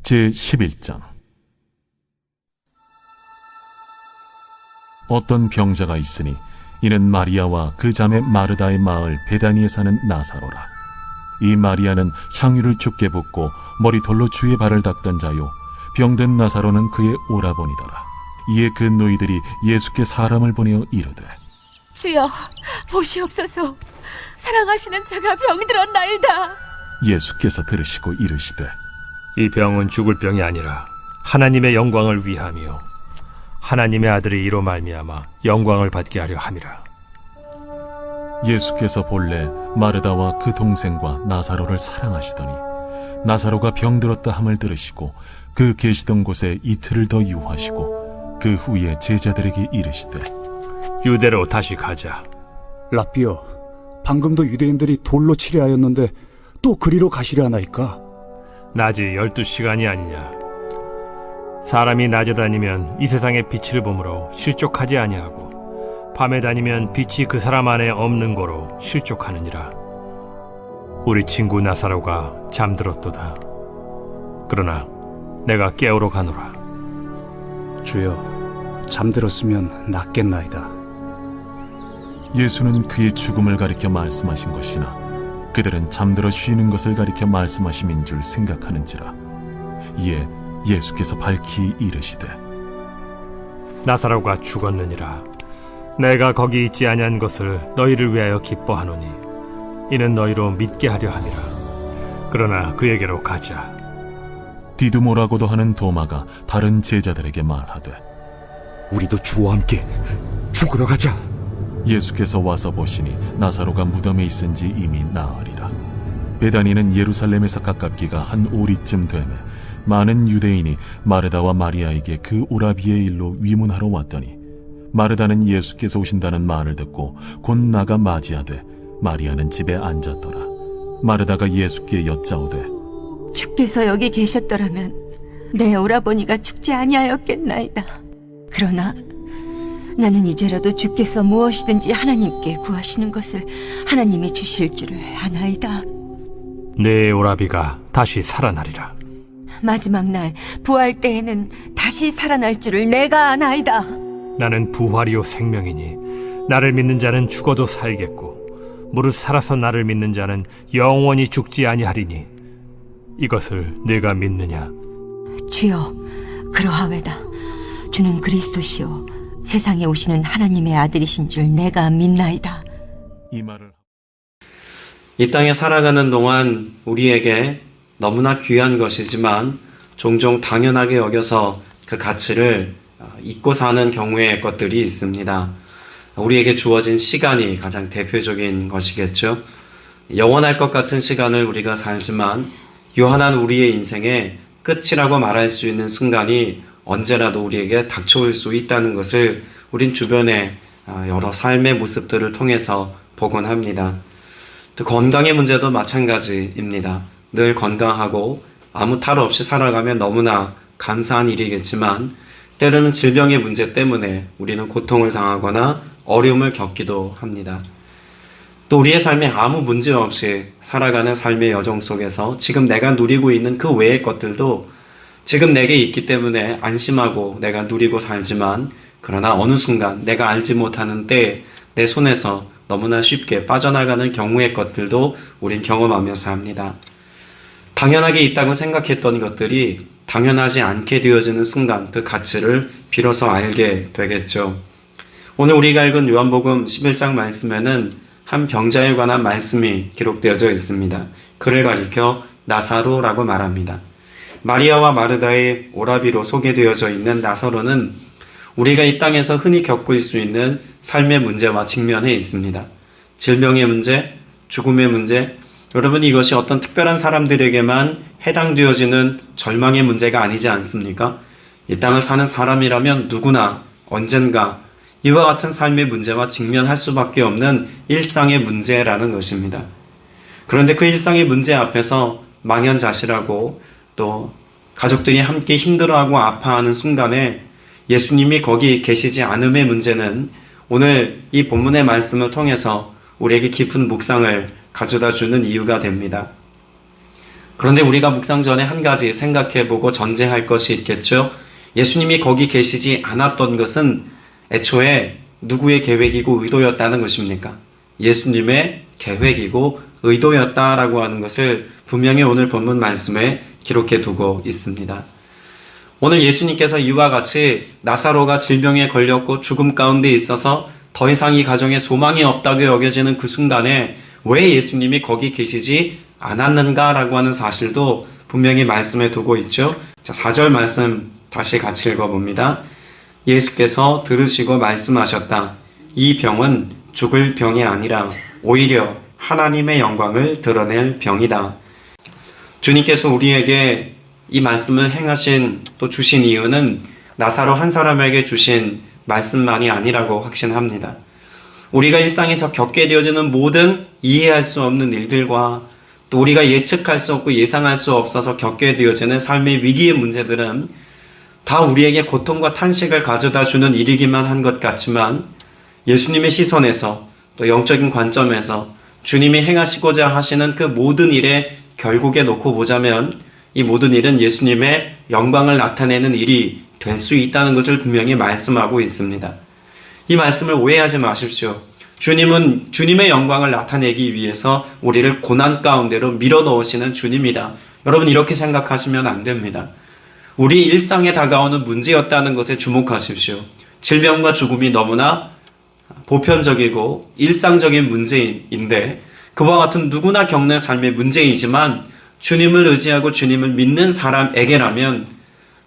제11장. 어떤 병자가 있으니 이는 마리아와 그 자매 마르다의 마을 베다니에 사는 나사로라. 이 마리아는 향유를 죽게 붓고 머리털로 주의 발을 닦던 자요, 병든 나사로는 그의 오라버니더라. 이에 그 노이들이 예수께 사람을 보내어 이르되, 주여, 보시옵소서. 사랑하시는 자가 병들었나이다. 예수께서 들으시고 이르시되, 이 병은 죽을 병이 아니라 하나님의 영광을 위함이요 하나님의 아들이 이로 말미암아 영광을 받게 하려 함이라. 예수께서 본래 마르다와 그 동생과 나사로를 사랑하시더니 나사로가 병들었다 함을 들으시고 그 계시던 곳에 이틀을 더 유하시고 그 후에 제자들에게 이르시되, 유대로 다시 가자. 라삐여, 방금도 유대인들이 돌로 치려 하였는데 또 그리로 가시려 하나이까? 낮이 12시간이 아니냐. 사람이 낮에 다니면 이 세상의 빛을 보므로 실족하지 아니하고 밤에 다니면 빛이 그 사람 안에 없는 거로 실족하느니라. 우리 친구 나사로가 잠들었도다. 그러나 내가 깨우러 가노라. 주여, 잠들었으면 낫겠나이다. 예수는 그의 죽음을 가리켜 말씀하신 것이나 그들은 잠들어 쉬는 것을 가리켜 말씀하심인 줄 생각하는지라. 이에 예수께서 밝히 이르시되, 나사로가 죽었느니라. 내가 거기 있지 아니한 것을 너희를 위하여 기뻐하노니 이는 너희로 믿게 하려 함이라. 그러나 그에게로 가자. 디두모라고도 하는 도마가 다른 제자들에게 말하되, 우리도 주와 함께 죽으러 가자. 예수께서 와서 보시니 나사로가 무덤에 있은지 이미 나으리라. 베다니는 예루살렘에서 가깝기가 한 오리쯤 되매 많은 유대인이 마르다와 마리아에게 그 오라비의 일로 위문하러 왔더니 마르다는 예수께서 오신다는 말을 듣고 곧 나가 맞이하되 마리아는 집에 앉았더라. 마르다가 예수께 여짜오되, 주께서 여기 계셨더라면 내 오라버니가 죽지 아니하였겠나이다. 그러나 나는 이제라도 주께서 무엇이든지 하나님께 구하시는 것을 하나님이 주실 줄을 아나이다. 내 오라비가 다시 살아나리라. 마지막 날 부활 때에는 다시 살아날 줄을 내가 아나이다. 나는 부활이요 생명이니 나를 믿는 자는 죽어도 살겠고 무릇 살아서 나를 믿는 자는 영원히 죽지 아니하리니 이것을 네가 믿느냐? 주여, 그러하외다. 주는 그리스도시요 세상에 오시는 하나님의 아들이신 줄 내가 믿나이다. 이 말을 이 땅에 살아가는 동안 우리에게 너무나 귀한 것이지만 종종 당연하게 여겨서 그 가치를 잊고 사는 경우의 것들이 있습니다. 우리에게 주어진 시간이 가장 대표적인 것이겠죠. 영원할 것 같은 시간을 우리가 살지만 유한한 우리의 인생의 끝이라고 말할 수 있는 순간이 언제라도 우리에게 닥쳐올 수 있다는 것을 우린 주변의 여러 삶의 모습들을 통해서 보곤 합니다. 또 건강의 문제도 마찬가지입니다. 늘 건강하고 아무 탈 없이 살아가면 너무나 감사한 일이겠지만 때로는 질병의 문제 때문에 우리는 고통을 당하거나 어려움을 겪기도 합니다. 또 우리의 삶에 아무 문제 없이 살아가는 삶의 여정 속에서 지금 내가 누리고 있는 그 외의 것들도 지금 내게 있기 때문에 안심하고 내가 누리고 살지만 그러나 어느 순간 내가 알지 못하는 때에 내 손에서 너무나 쉽게 빠져나가는 경우의 것들도 우린 경험하면서 합니다. 당연하게 있다고 생각했던 것들이 당연하지 않게 되어지는 순간 그 가치를 비로소 알게 되겠죠. 오늘 우리가 읽은 요한복음 11장 말씀에는 한 병자에 관한 말씀이 기록되어져 있습니다. 그를 가리켜 나사로라고 말합니다. 마리아와 마르다의 오라비로 소개되어져 있는 나사로는 우리가 이 땅에서 흔히 겪을 수 있는 삶의 문제와 직면해 있습니다. 질병의 문제, 죽음의 문제, 여러분 이것이 어떤 특별한 사람들에게만 해당되어지는 절망의 문제가 아니지 않습니까? 이 땅을 사는 사람이라면 누구나 언젠가 이와 같은 삶의 문제와 직면할 수밖에 없는 일상의 문제라는 것입니다. 그런데 그 일상의 문제 앞에서 망연자실하고 또 가족들이 함께 힘들어하고 아파하는 순간에 예수님이 거기 계시지 않음의 문제는 오늘 이 본문의 말씀을 통해서 우리에게 깊은 묵상을 가져다 주는 이유가 됩니다. 그런데 우리가 묵상 전에 한 가지 생각해보고 전제할 것이 있겠죠. 예수님이 거기 계시지 않았던 것은 애초에 누구의 계획이고 의도였다는 것입니까? 예수님의 계획이고 의도였다라고 하는 것을 분명히 오늘 본문 말씀에 기록해 두고 있습니다. 오늘 예수님께서 이와 같이 나사로가 질병에 걸렸고 죽음 가운데 있어서 더 이상 이 가정에 소망이 없다고 여겨지는 그 순간에 왜 예수님이 거기 계시지 않았는가라고 하는 사실도 분명히 말씀해 두고 있죠. 자, 4절 말씀 다시 같이 읽어봅니다. 예수께서 들으시고 말씀하셨다. 이 병은 죽을 병이 아니라 오히려 하나님의 영광을 드러낼 병이다. 주님께서 우리에게 이 말씀을 행하신 또 주신 이유는 나사로 한 사람에게 주신 말씀만이 아니라고 확신합니다. 우리가 일상에서 겪게 되어지는 모든 이해할 수 없는 일들과 또 우리가 예측할 수 없고 예상할 수 없어서 겪게 되어지는 삶의 위기의 문제들은 다 우리에게 고통과 탄식을 가져다 주는 일이기만 한 것 같지만 예수님의 시선에서 또 영적인 관점에서 주님이 행하시고자 하시는 그 모든 일에 결국에 놓고 보자면 이 모든 일은 예수님의 영광을 나타내는 일이 될 수 있다는 것을 분명히 말씀하고 있습니다. 이 말씀을 오해하지 마십시오. 주님은 주님의 영광을 나타내기 위해서 우리를 고난 가운데로 밀어넣으시는 주님이다. 여러분 이렇게 생각하시면 안 됩니다. 우리 일상에 다가오는 문제였다는 것에 주목하십시오. 질병과 죽음이 너무나 보편적이고 일상적인 문제인데 그와 같은 누구나 겪는 삶의 문제이지만 주님을 의지하고 주님을 믿는 사람에게라면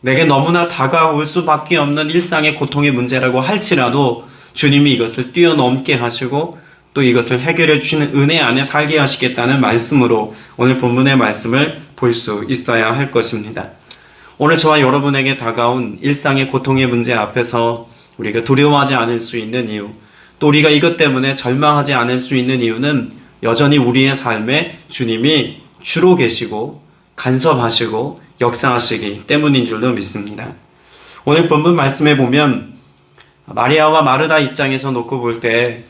내게 너무나 다가올 수밖에 없는 일상의 고통의 문제라고 할지라도 주님이 이것을 뛰어넘게 하시고 또 이것을 해결해 주시는 은혜 안에 살게 하시겠다는 말씀으로 오늘 본문의 말씀을 볼 수 있어야 할 것입니다. 오늘 저와 여러분에게 다가온 일상의 고통의 문제 앞에서 우리가 두려워하지 않을 수 있는 이유, 또 우리가 이것 때문에 절망하지 않을 수 있는 이유는 여전히 우리의 삶에 주님이 주로 계시고 간섭하시고 역사하시기 때문인 줄로 믿습니다. 오늘 본문 말씀에 보면 마리아와 마르다 입장에서 놓고 볼 때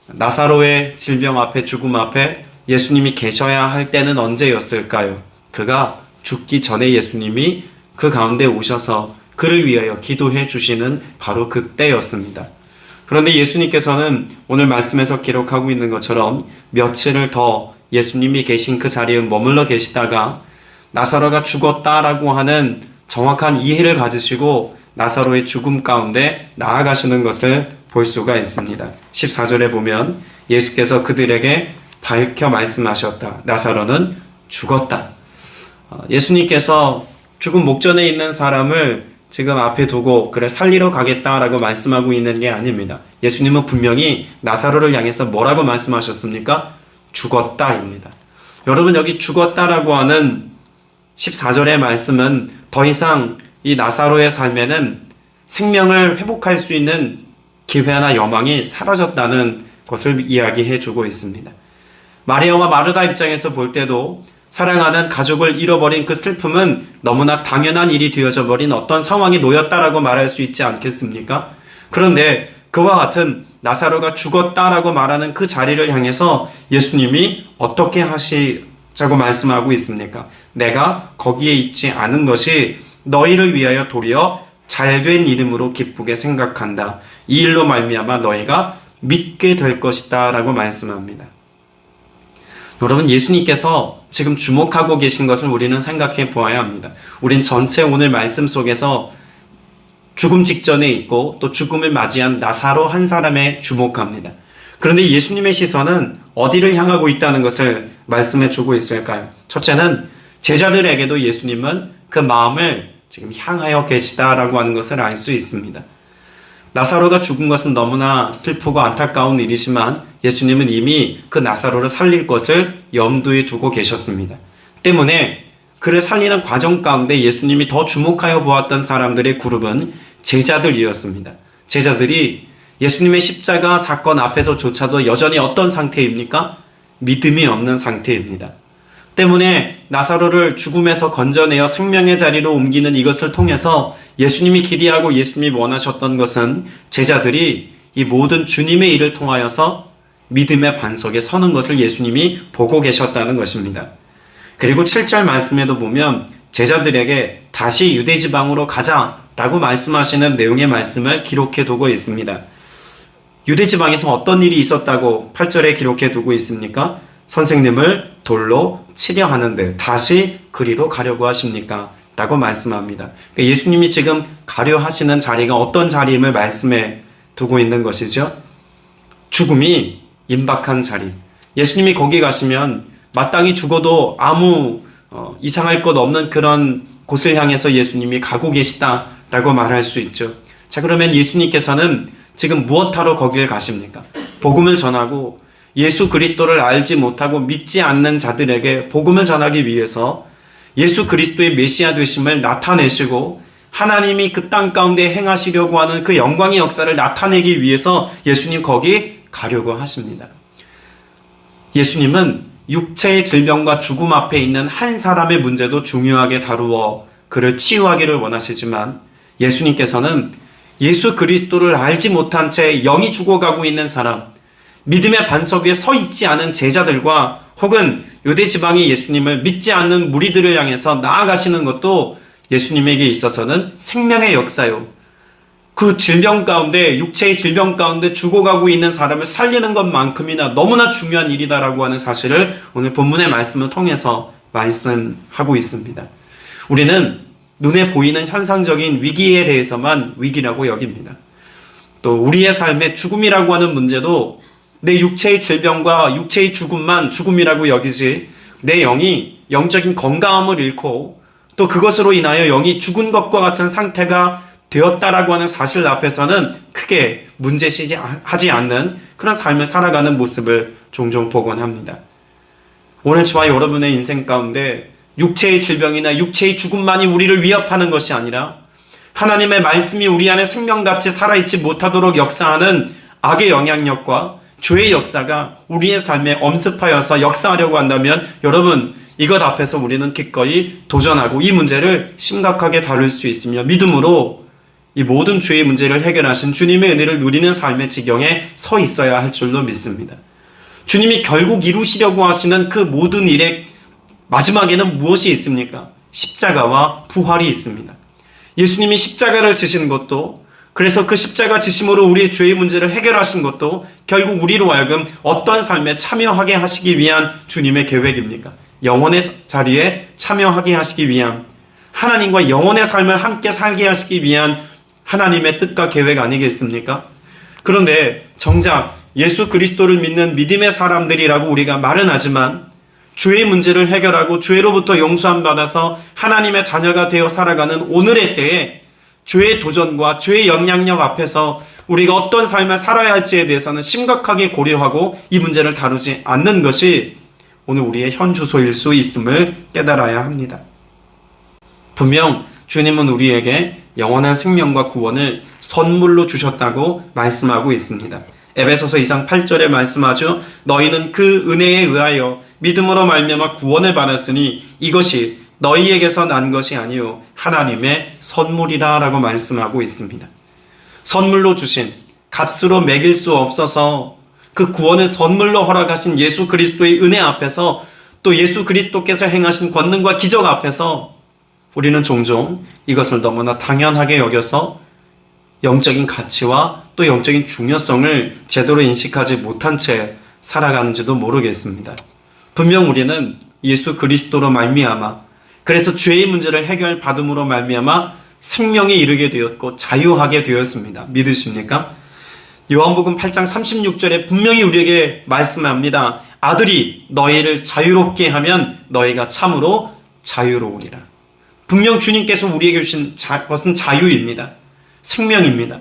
나사로의 질병 앞에 죽음 앞에 예수님이 계셔야 할 때는 언제였을까요? 그가 죽기 전에 예수님이 그 가운데 오셔서 그를 위하여 기도해 주시는 바로 그때였습니다. 그런데 예수님께서는 오늘 말씀에서 기록하고 있는 것처럼 며칠을 더 예수님이 계신 그 자리에 머물러 계시다가 나사로가 죽었다라고 하는 정확한 이해를 가지시고 나사로의 죽음 가운데 나아가시는 것을 볼 수가 있습니다. 14절에 보면 예수께서 그들에게 밝혀 말씀하셨다. 나사로는 죽었다. 예수님께서 죽음 목전에 있는 사람을 지금 앞에 두고 그래 살리러 가겠다라고 말씀하고 있는 게 아닙니다. 예수님은 분명히 나사로를 향해서 뭐라고 말씀하셨습니까? 죽었다입니다. 여러분 여기 죽었다라고 하는 14절의 말씀은 더 이상 이 나사로의 삶에는 생명을 회복할 수 있는 기회나 여망이 사라졌다는 것을 이야기해 주고 있습니다. 마리아와 마르다 입장에서 볼 때도 사랑하는 가족을 잃어버린 그 슬픔은 너무나 당연한 일이 되어져 버린 어떤 상황에 놓였다라고 말할 수 있지 않겠습니까? 그런데 그와 같은 나사로가 죽었다라고 말하는 그 자리를 향해서 예수님이 어떻게 하시자고 말씀하고 있습니까? 내가 거기에 있지 않은 것이 너희를 위하여 도리어 잘된 이름으로 기쁘게 생각한다. 이 일로 말미암아 너희가 믿게 될 것이다 라고 말씀합니다. 여러분 예수님께서 지금 주목하고 계신 것을 우리는 생각해 보아야 합니다. 우린 전체 오늘 말씀 속에서 죽음 직전에 있고 또 죽음을 맞이한 나사로 한 사람에 주목합니다. 그런데 예수님의 시선은 어디를 향하고 있다는 것을 말씀해 주고 있을까요? 첫째는 제자들에게도 예수님은 그 마음을 지금 향하여 계시다라고 하는 것을 알 수 있습니다. 나사로가 죽은 것은 너무나 슬프고 안타까운 일이지만 예수님은 이미 그 나사로를 살릴 것을 염두에 두고 계셨습니다. 때문에 그를 살리는 과정 가운데 예수님이 더 주목하여 보았던 사람들의 그룹은 제자들이었습니다. 제자들이 예수님의 십자가 사건 앞에서조차도 여전히 어떤 상태입니까? 믿음이 없는 상태입니다. 때문에 나사로를 죽음에서 건져내어 생명의 자리로 옮기는 이것을 통해서 예수님이 기대하고 예수님이 원하셨던 것은 제자들이 이 모든 주님의 일을 통하여서 믿음의 반석에 서는 것을 예수님이 보고 계셨다는 것입니다. 그리고 7절 말씀에도 보면 제자들에게 다시 유대 지방으로 가자라고 말씀하시는 내용의 말씀을 기록해 두고 있습니다. 유대 지방에서 어떤 일이 있었다고 8절에 기록해 두고 있습니까? 선생님을 돌로 치려 하는데 다시 그리로 가려고 하십니까? 라고 말씀합니다. 그러니까 예수님이 지금 가려 하시는 자리가 어떤 자리임을 말씀해 두고 있는 것이죠. 죽음이 임박한 자리. 예수님이 거기 가시면 마땅히 죽어도 아무 이상할 것 없는 그런 곳을 향해서 예수님이 가고 계시다라고 말할 수 있죠. 자, 그러면 예수님께서는 지금 무엇하러 거기를 가십니까? 복음을 전하고 예수 그리스도를 알지 못하고 믿지 않는 자들에게 복음을 전하기 위해서 예수 그리스도의 메시아 되심을 나타내시고 하나님이 그 땅 가운데 행하시려고 하는 그 영광의 역사를 나타내기 위해서 예수님 거기 가려고 하십니다. 예수님은 육체의 질병과 죽음 앞에 있는 한 사람의 문제도 중요하게 다루어 그를 치유하기를 원하시지만 예수님께서는 예수 그리스도를 알지 못한 채 영이 죽어가고 있는 사람, 믿음의 반석 위에 서 있지 않은 제자들과 혹은 유대 지방의 예수님을 믿지 않는 무리들을 향해서 나아가시는 것도 예수님에게 있어서는 생명의 역사요. 그 질병 가운데, 육체의 질병 가운데 죽어가고 있는 사람을 살리는 것만큼이나 너무나 중요한 일이다라고 하는 사실을 오늘 본문의 말씀을 통해서 말씀하고 있습니다. 우리는 눈에 보이는 현상적인 위기에 대해서만 위기라고 여깁니다. 또 우리의 삶의 죽음이라고 하는 문제도 내 육체의 질병과 육체의 죽음만 죽음이라고 여기지 내 영이 영적인 건강함을 잃고 또 그것으로 인하여 영이 죽은 것과 같은 상태가 되었다라고 하는 사실 앞에서는 크게 문제시하지 않는 그런 삶을 살아가는 모습을 종종 보곤 합니다. 오늘 저와 여러분의 인생 가운데 육체의 질병이나 육체의 죽음만이 우리를 위협하는 것이 아니라 하나님의 말씀이 우리 안에 생명같이 살아있지 못하도록 역사하는 악의 영향력과 죄의 역사가 우리의 삶에 엄습하여서 역사하려고 한다면 여러분 이것 앞에서 우리는 기꺼이 도전하고 이 문제를 심각하게 다룰 수 있으며 믿음으로 이 모든 죄의 문제를 해결하신 주님의 은혜를 누리는 삶의 지경에 서 있어야 할 줄로 믿습니다. 주님이 결국 이루시려고 하시는 그 모든 일의 마지막에는 무엇이 있습니까? 십자가와 부활이 있습니다. 예수님이 십자가를 지신 것도 그래서 그 십자가 지심으로 우리의 죄의 문제를 해결하신 것도 결국 우리로 하여금 어떠한 삶에 참여하게 하시기 위한 주님의 계획입니까? 영혼의 자리에 참여하게 하시기 위한 하나님과 영혼의 삶을 함께 살게 하시기 위한 하나님의 뜻과 계획 아니겠습니까? 그런데 정작 예수 그리스도를 믿는 믿음의 사람들이라고 우리가 말은 하지만 죄의 문제를 해결하고 죄로부터 용서함 받아서 하나님의 자녀가 되어 살아가는 오늘의 때에 죄의 도전과 죄의 영향력 앞에서 우리가 어떤 삶을 살아야 할지에 대해서는 심각하게 고려하고 이 문제를 다루지 않는 것이 오늘 우리의 현 주소일 수 있음을 깨달아야 합니다. 분명 주님은 우리에게 영원한 생명과 구원을 선물로 주셨다고 말씀하고 있습니다. 에베소서 2장 8절에 말씀하죠. 너희는 그 은혜에 의하여 믿음으로 말미암아 구원을 받았으니 이것이 너희에게서 난 것이 아니요 하나님의 선물이라 라고 말씀하고 있습니다. 선물로 주신 값으로 매길 수 없어서 그 구원을 선물로 허락하신 예수 그리스도의 은혜 앞에서 또 예수 그리스도께서 행하신 권능과 기적 앞에서 우리는 종종 이것을 너무나 당연하게 여겨서 영적인 가치와 또 영적인 중요성을 제대로 인식하지 못한 채 살아가는지도 모르겠습니다. 분명 우리는 예수 그리스도로 말미암아 그래서 죄의 문제를 해결받음으로 말미암아 생명에 이르게 되었고 자유하게 되었습니다. 믿으십니까? 요한복음 8장 36절에 분명히 우리에게 말씀합니다. 아들이 너희를 자유롭게 하면 너희가 참으로 자유로우리라. 분명 주님께서 우리에게 주신 것은 자유입니다. 생명입니다.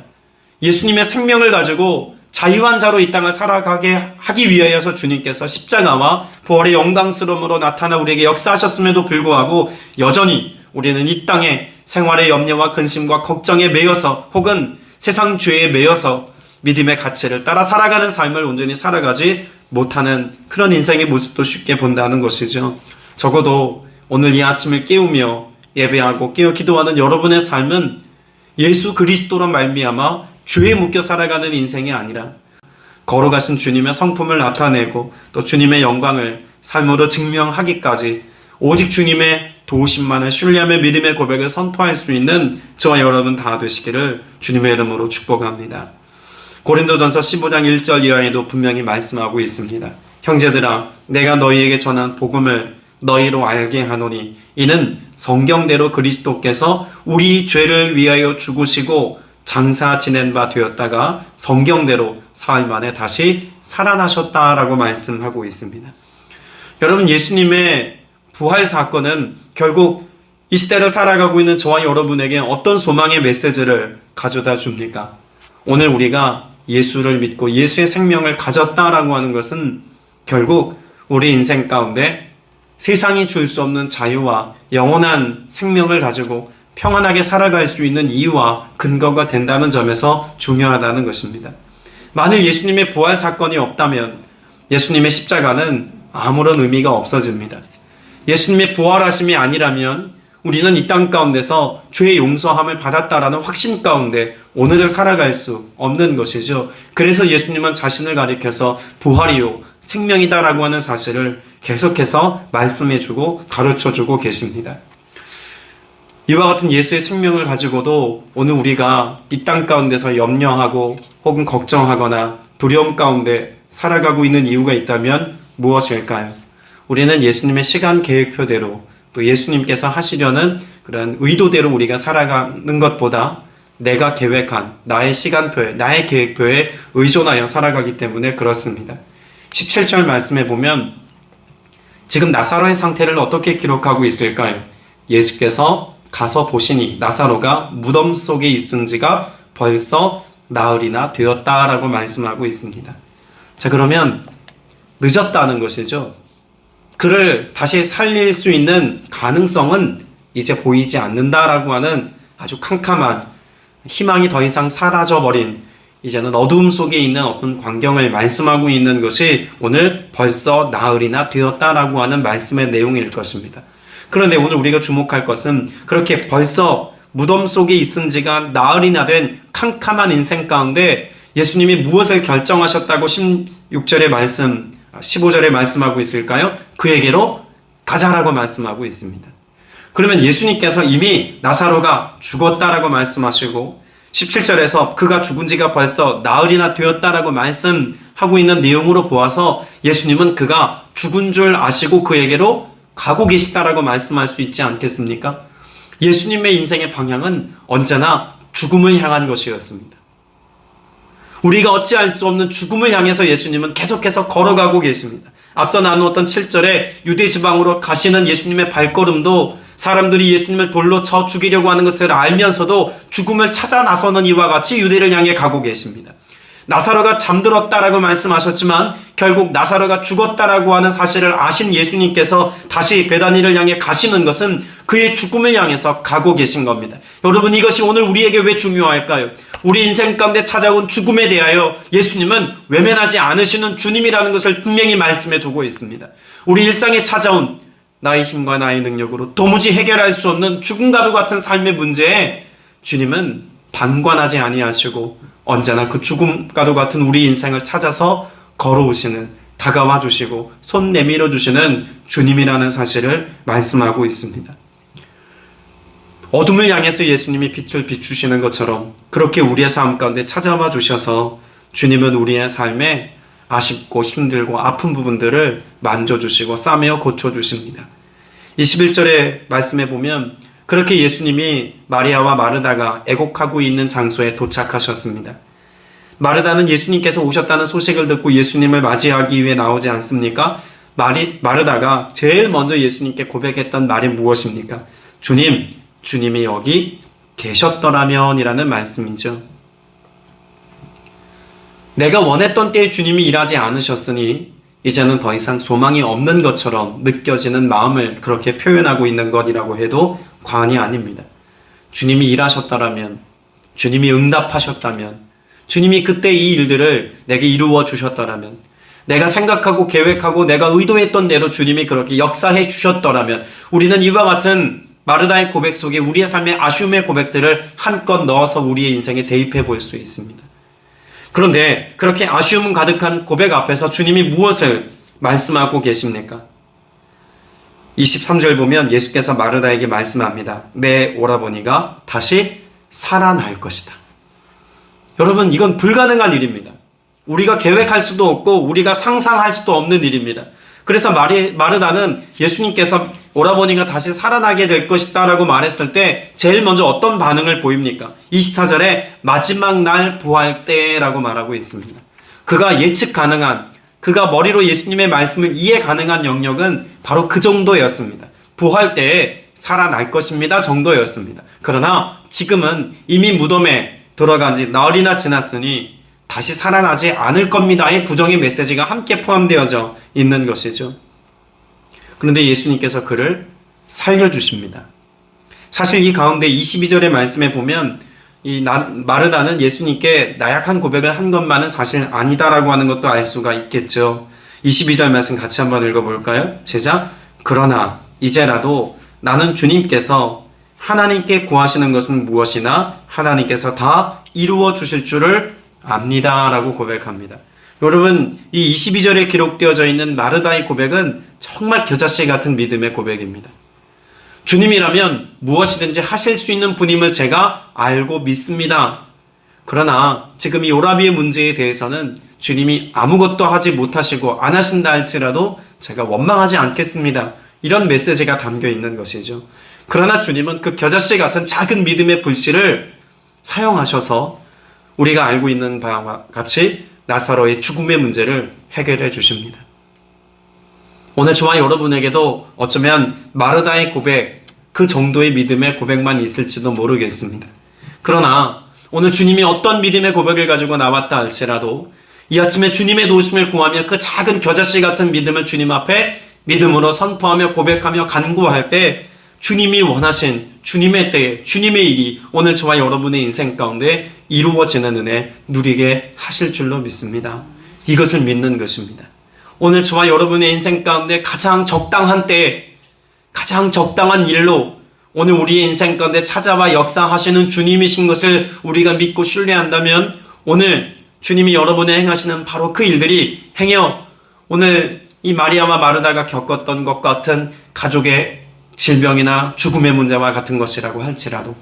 예수님의 생명을 가지고 자유한 자로 이 땅을 살아가게 하기 위하여서 주님께서 십자가와 부활의 영광스러움으로 나타나 우리에게 역사하셨음에도 불구하고 여전히 우리는 이 땅에 생활의 염려와 근심과 걱정에 매여서 혹은 세상 죄에 매여서 믿음의 가치를 따라 살아가는 삶을 온전히 살아가지 못하는 그런 인생의 모습도 쉽게 본다는 것이죠. 적어도 오늘 이 아침을 깨우며 예배하고 깨어 기도하는 여러분의 삶은 예수 그리스도로 말미암아 죄에 묶여 살아가는 인생이 아니라 걸어가신 주님의 성품을 나타내고 또 주님의 영광을 삶으로 증명하기까지 오직 주님의 도우심만을 신뢰하며 믿음의 고백을 선포할 수 있는 저와 여러분 다 되시기를 주님의 이름으로 축복합니다. 고린도전서 15장 1절 이하에도 분명히 말씀하고 있습니다. 형제들아, 내가 너희에게 전한 복음을 너희로 알게 하노니 이는 성경대로 그리스도께서 우리 죄를 위하여 죽으시고 장사 지낸 바 되었다가 성경대로 사흘 만에 다시 살아나셨다라고 말씀하고 있습니다. 여러분, 예수님의 부활 사건은 결국 이 시대를 살아가고 있는 저와 여러분에게 어떤 소망의 메시지를 가져다 줍니까? 오늘 우리가 예수를 믿고 예수의 생명을 가졌다라고 하는 것은 결국 우리 인생 가운데 세상이 줄 수 없는 자유와 영원한 생명을 가지고 평안하게 살아갈 수 있는 이유와 근거가 된다는 점에서 중요하다는 것입니다. 만일 예수님의 부활 사건이 없다면 예수님의 십자가는 아무런 의미가 없어집니다. 예수님의 부활하심이 아니라면 우리는 이 땅 가운데서 죄의 용서함을 받았다라는 확신 가운데 오늘을 살아갈 수 없는 것이죠. 그래서 예수님은 자신을 가리켜서 부활이요 생명이다라고 하는 사실을 계속해서 말씀해주고 가르쳐주고 계십니다. 이와 같은 예수의 생명을 가지고도 오늘 우리가 이 땅 가운데서 염려하고 혹은 걱정하거나 두려움 가운데 살아가고 있는 이유가 있다면 무엇일까요? 우리는 예수님의 시간 계획표대로 또 예수님께서 하시려는 그런 의도대로 우리가 살아가는 것보다 내가 계획한 나의 시간표에, 나의 계획표에 의존하여 살아가기 때문에 그렇습니다. 17절 말씀해 보면 지금 나사로의 상태를 어떻게 기록하고 있을까요? 예수께서 가서 보시니 나사로가 무덤 속에 있은 지가 벌써 나흘이나 되었다라고 말씀하고 있습니다. 자, 그러면 늦었다는 것이죠. 그를 다시 살릴 수 있는 가능성은 이제 보이지 않는다라고 하는 아주 캄캄한 희망이 더 이상 사라져버린 이제는 어두움 속에 있는 어떤 광경을 말씀하고 있는 것이 오늘 벌써 나흘이나 되었다라고 하는 말씀의 내용일 것입니다. 그런데 오늘 우리가 주목할 것은 그렇게 벌써 무덤 속에 있은 지가 나흘이나 된 캄캄한 인생 가운데 예수님이 무엇을 결정하셨다고 16절의 말씀 15절에 말씀하고 있을까요? 그에게로 가자라고 말씀하고 있습니다. 그러면 예수님께서 이미 나사로가 죽었다라고 말씀하시고 17절에서 그가 죽은 지가 벌써 나흘이나 되었다라고 말씀하고 있는 내용으로 보아서 예수님은 그가 죽은 줄 아시고 그에게로 가고 계시다라고 말씀할 수 있지 않겠습니까? 예수님의 인생의 방향은 언제나 죽음을 향한 것이었습니다. 우리가 어찌할 수 없는 죽음을 향해서 예수님은 계속해서 걸어가고 계십니다. 앞서 나누었던 7절에 유대 지방으로 가시는 예수님의 발걸음도 사람들이 예수님을 돌로 쳐 죽이려고 하는 것을 알면서도 죽음을 찾아 나서는 이와 같이 유대를 향해 가고 계십니다. 나사로가 잠들었다라고 말씀하셨지만 결국 나사로가 죽었다라고 하는 사실을 아신 예수님께서 다시 베다니를 향해 가시는 것은 그의 죽음을 향해서 가고 계신 겁니다. 여러분, 이것이 오늘 우리에게 왜 중요할까요? 우리 인생 가운데 찾아온 죽음에 대하여 예수님은 외면하지 않으시는 주님이라는 것을 분명히 말씀해 두고 있습니다. 우리 일상에 찾아온 나의 힘과 나의 능력으로 도무지 해결할 수 없는 죽음과도 같은 삶의 문제에 주님은 방관하지 아니하시고 언제나 그 죽음과도 같은 우리 인생을 찾아서 걸어오시는, 다가와 주시고 손 내밀어 주시는 주님이라는 사실을 말씀하고 있습니다. 어둠을 향해서 예수님이 빛을 비추시는 것처럼 그렇게 우리의 삶 가운데 찾아와 주셔서 주님은 우리의 삶에 아쉽고 힘들고 아픈 부분들을 만져주시고 싸매어 고쳐주십니다. 21절의 말씀에 보면 그렇게 예수님이 마리아와 마르다가 애곡하고 있는 장소에 도착하셨습니다. 마르다는 예수님께서 오셨다는 소식을 듣고 예수님을 맞이하기 위해 나오지 않습니까? 마르다가 제일 먼저 예수님께 고백했던 말이 무엇입니까? 주님이 여기 계셨더라면 이라는 말씀이죠. 내가 원했던 때에 주님이 일하지 않으셨으니 이제는 더 이상 소망이 없는 것처럼 느껴지는 마음을 그렇게 표현하고 있는 것이라고 해도 과언이 아닙니다. 주님이 일하셨다라면, 주님이 응답하셨다면, 주님이 그때 이 일들을 내게 이루어 주셨더라면, 내가 생각하고 계획하고 내가 의도했던 대로 주님이 그렇게 역사해 주셨더라면 우리는 이와 같은 마르다의 고백 속에 우리의 삶의 아쉬움의 고백들을 한껏 넣어서 우리의 인생에 대입해 볼 수 있습니다. 그런데 그렇게 아쉬움 가득한 고백 앞에서 주님이 무엇을 말씀하고 계십니까? 23절 보면 예수께서 마르다에게 말씀합니다. 내 오라버니가 다시 살아날 것이다. 여러분, 이건 불가능한 일입니다. 우리가 계획할 수도 없고 우리가 상상할 수도 없는 일입니다. 그래서 마르다는 예수님께서 오라버니가 다시 살아나게 될 것이다 라고 말했을 때 제일 먼저 어떤 반응을 보입니까? 24절에 마지막 날 부활 때라고 말하고 있습니다. 그가 예측 가능한, 그가 머리로 예수님의 말씀을 이해 가능한 영역은 바로 그 정도였습니다. 부활 때에 살아날 것입니다 정도였습니다. 그러나 지금은 이미 무덤에 들어간 지 나흘이나 지났으니 다시 살아나지 않을 겁니다의 부정의 메시지가 함께 포함되어져 있는 것이죠. 그런데 예수님께서 그를 살려주십니다. 사실 이 가운데 22절의 말씀에 보면 마르다는 예수님께 나약한 고백을 한 것만은 사실 아니다라고 하는 것도 알 수가 있겠죠. 22절 말씀 같이 한번 읽어볼까요? 시작. 그러나 이제라도 나는 주님께서 하나님께 구하시는 것은 무엇이나 하나님께서 다 이루어 주실 줄을 압니다 라고 고백합니다. 여러분, 이 22절에 기록되어져 있는 마르다의 고백은 정말 겨자씨 같은 믿음의 고백입니다. 주님이라면 무엇이든지 하실 수 있는 분임을 제가 알고 믿습니다. 그러나 지금 이 오라비의 문제에 대해서는 주님이 아무것도 하지 못하시고 안 하신다 할지라도 제가 원망하지 않겠습니다. 이런 메시지가 담겨 있는 것이죠. 그러나 주님은 그 겨자씨 같은 작은 믿음의 불씨를 사용하셔서 우리가 알고 있는 바와 같이 나사로의 죽음의 문제를 해결해 주십니다. 오늘 저와 여러분에게도 어쩌면 마르다의 고백, 그 정도의 믿음의 고백만 있을지도 모르겠습니다. 그러나 오늘 주님이 어떤 믿음의 고백을 가지고 나왔다 할지라도 이 아침에 주님의 도우심을 구하며 그 작은 겨자씨 같은 믿음을 주님 앞에 믿음으로 선포하며 고백하며 간구할 때 주님이 원하신 주님의 때에 주님의 일이 오늘 저와 여러분의 인생 가운데 이루어지는 은혜 누리게 하실 줄로 믿습니다. 이것을 믿는 것입니다. 오늘 저와 여러분의 인생 가운데 가장 적당한 때에 가장 적당한 일로 오늘 우리의 인생 가운데 찾아와 역사하시는 주님이신 것을 우리가 믿고 신뢰한다면 오늘 주님이 여러분의 행하시는 바로 그 일들이 행여 오늘 이 마리아와 마르다가 겪었던 것 같은 가족의 질병이나 죽음의 문제와 같은 것이라고 할지라도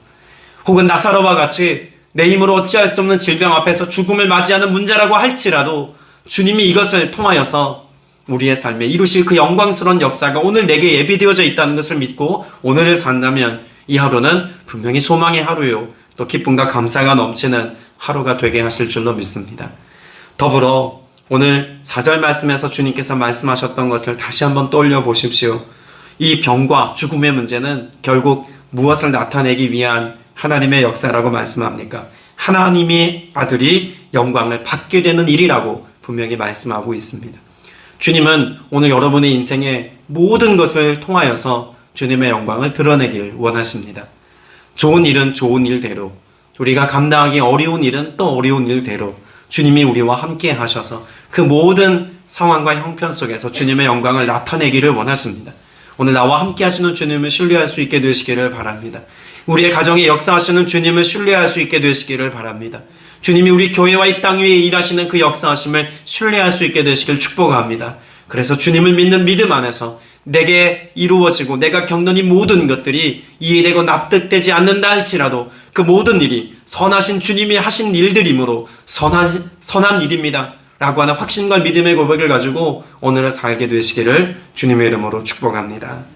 혹은 나사로와 같이 내 힘으로 어찌할 수 없는 질병 앞에서 죽음을 맞이하는 문제라고 할지라도 주님이 이것을 통하여서 우리의 삶에 이루실 그 영광스러운 역사가 오늘 내게 예비되어져 있다는 것을 믿고 오늘을 산다면 이 하루는 분명히 소망의 하루요 또 기쁨과 감사가 넘치는 하루가 되게 하실 줄로 믿습니다. 더불어 오늘 4절 말씀에서 주님께서 말씀하셨던 것을 다시 한번 떠올려 보십시오. 이 병과 죽음의 문제는 결국 무엇을 나타내기 위한 하나님의 역사라고 말씀합니까? 하나님의 아들이 영광을 받게 되는 일이라고 분명히 말씀하고 있습니다. 주님은 오늘 여러분의 인생의 모든 것을 통하여서 주님의 영광을 드러내길 원하십니다. 좋은 일은 좋은 일대로, 우리가 감당하기 어려운 일은 또 어려운 일대로 주님이 우리와 함께 하셔서 그 모든 상황과 형편 속에서 주님의 영광을 나타내기를 원하십니다. 오늘 나와 함께 하시는 주님을 신뢰할 수 있게 되시기를 바랍니다. 우리의 가정에 역사하시는 주님을 신뢰할 수 있게 되시기를 바랍니다. 주님이 우리 교회와 이 땅 위에 일하시는 그 역사하심을 신뢰할 수 있게 되시길 축복합니다. 그래서 주님을 믿는 믿음 안에서 내게 이루어지고 내가 겪는 이 모든 것들이 이해되고 납득되지 않는다 할지라도 그 모든 일이 선하신 주님이 하신 일들이므로 선한 일입니다 라고 하는 확신과 믿음의 고백을 가지고 오늘을 살게 되시기를 주님의 이름으로 축복합니다.